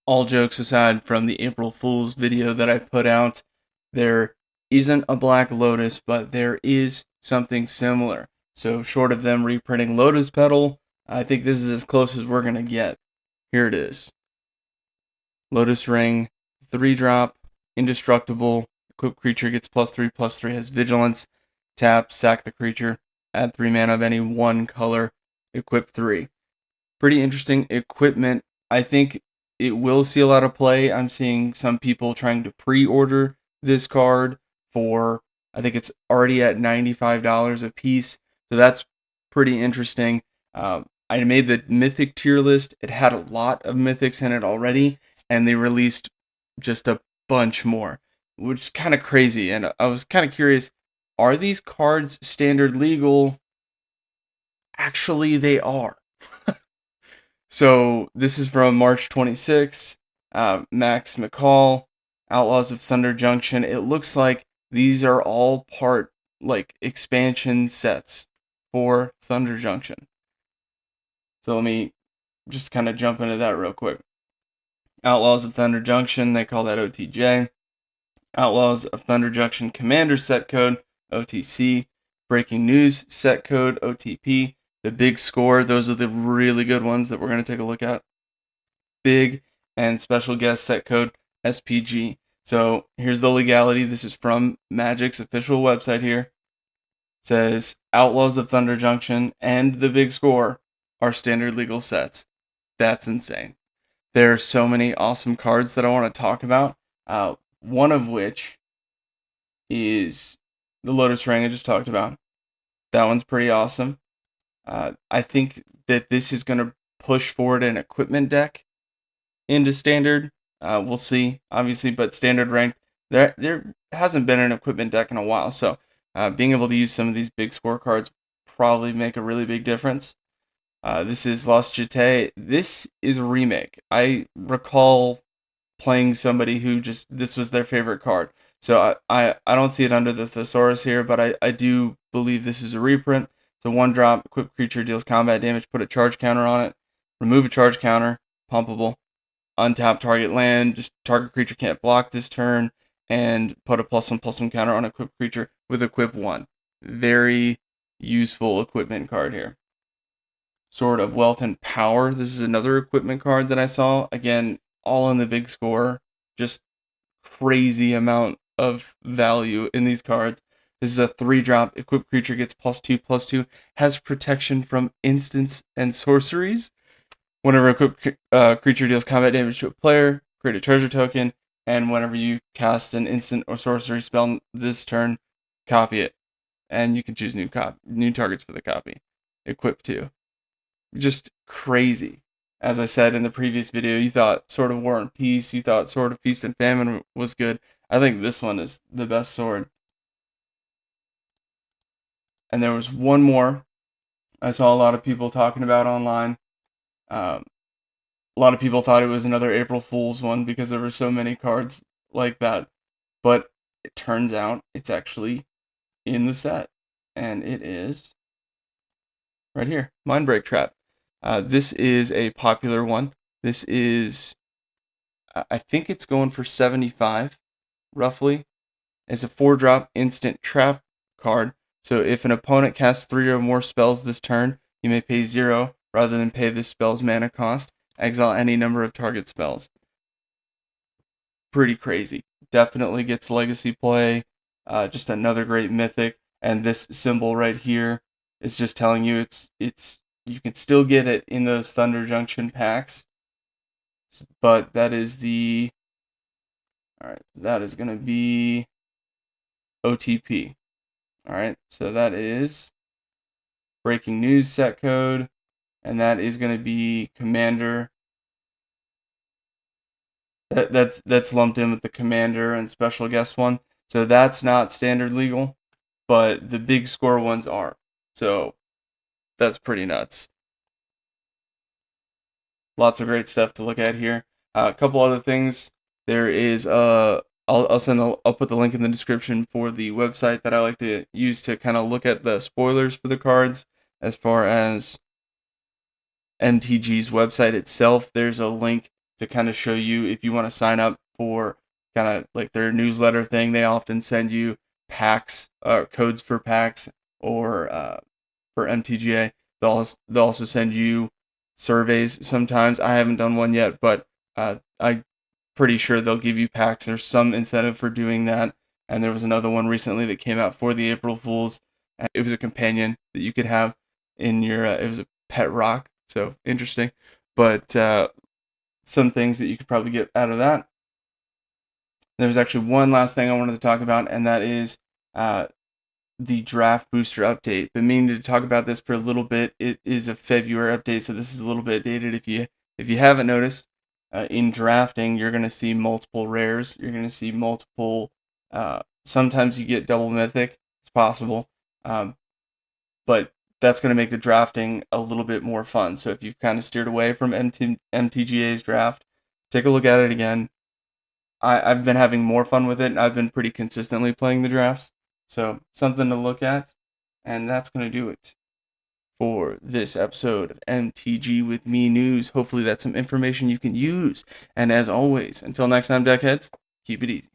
all jokes aside from the April Fool's video that I put out, there isn't a Black Lotus, but there is something similar. So short of them reprinting Lotus Petal, I think this is as close as we're going to get. Here it is. Lotus Ring, 3-drop, indestructible. Equipped creature gets +3/+3, has vigilance. Tap, sack the creature. Add 3 mana of any one color. Equip 3. Pretty interesting equipment. I think it will see a lot of play. I'm seeing some people trying to pre-order this card for, I think it's already at $95 a piece. So that's pretty interesting. I made the Mythic tier list. It had a lot of Mythics in it already, and they released just a bunch more, which is kind of crazy. And I was kind of curious, are these cards standard legal? Actually, they are. So this is from March 26th. Max McCall, Outlaws of Thunder Junction. It looks like these are all part like expansion sets for Thunder Junction. So let me just kind of jump into that real quick. Outlaws of Thunder Junction, they call that OTJ. Outlaws of Thunder Junction Commander Set Code, OTC. Breaking News Set Code, OTP. The Big Score, those are the really good ones that we're going to take a look at. Big and Special Guest Set Code, SPG. So here's the legality. This is from Magic's official website here. It says Outlaws of Thunder Junction and the Big Score are standard legal sets. That's insane. There are so many awesome cards that I want to talk about. One of which is the Lotus Ring I just talked about. That one's pretty awesome. I think that this is going to push forward an equipment deck into standard. We'll see, obviously, but standard ranked, there hasn't been an equipment deck in a while. So being able to use some of these big scorecards probably make a really big difference. This is Lost Jitte. This is a remake. I recall playing somebody who this was their favorite card. So I don't see it under the thesaurus here, but I do believe this is a reprint. So 1-drop, equipped creature deals combat damage, put a charge counter on it, remove a charge counter, pumpable, untap target land, just target creature can't block this turn, and put a +1/+1 counter on equipped creature with equip 1. Very useful equipment card here. Sword of Wealth and Power. This is another equipment card that I saw. Again, all in the Big Score. Just crazy amount of value in these cards. This is a 3-drop. Equipped creature gets +2/+2. Has protection from instants and sorceries. Whenever equipped creature deals combat damage to a player, create a treasure token. And whenever you cast an instant or sorcery spell this turn, copy it. And you can choose new targets for the copy. Equip 2. Just crazy. As I said in the previous video, you thought Sword of War and Peace, you thought Sword of Feast and Famine was good. I think this one is the best sword. And there was one more I saw a lot of people talking about online. A lot of people thought it was another April Fool's one because there were so many cards like that. But it turns out it's actually in the set. And it is right here, Mindbreak Trap. This is a popular one. This is, I think it's going for 75, roughly. It's a 4-drop instant trap card. So if an opponent casts 3 or more spells this turn, you may pay 0 rather than pay this spell's mana cost. Exile any number of target spells. Pretty crazy. Definitely gets legacy play. Just another great mythic. And this symbol right here is just telling you it's you can still get it in those Thunder Junction packs. But that is the... Alright, that is going to be OTP. Alright, so that is Breaking News Set Code. And that is going to be Commander. That's lumped in with the Commander and Special Guest one. So that's not standard legal. But the Big Score ones are. So that's pretty nuts. Lots of great stuff to look at here. A couple other things. There is I'll put the link in the description for the website that I like to use to kind of look at the spoilers for the cards. As far as MTG's website itself, there's a link to kind of show you if you want to sign up for kind of like their newsletter thing. They often send you packs, codes for packs, or for MTGA. They'll also send you surveys sometimes. I haven't done one yet, but I'm pretty sure they'll give you packs. There's some incentive for doing that. And there was another one recently that came out for the April Fools. And it was a companion that you could have in your. It was a pet rock, so interesting. But some things that you could probably get out of that. There was actually one last thing I wanted to talk about, and that is the draft booster update. Been meaning to talk about this for a little bit. It is a February update, so this is a little bit dated. If you haven't noticed, in drafting, you're going to see multiple rares. You're going to see multiple. Sometimes you get double mythic. It's possible, but that's going to make the drafting a little bit more fun. So if you've kind of steered away from MTGA's draft, take a look at it again. I've been having more fun with it, and I've been pretty consistently playing the drafts. So something to look at. And that's going to do it for this episode of MTG with Me News. Hopefully that's some information you can use. And as always, until next time, deckheads, keep it easy.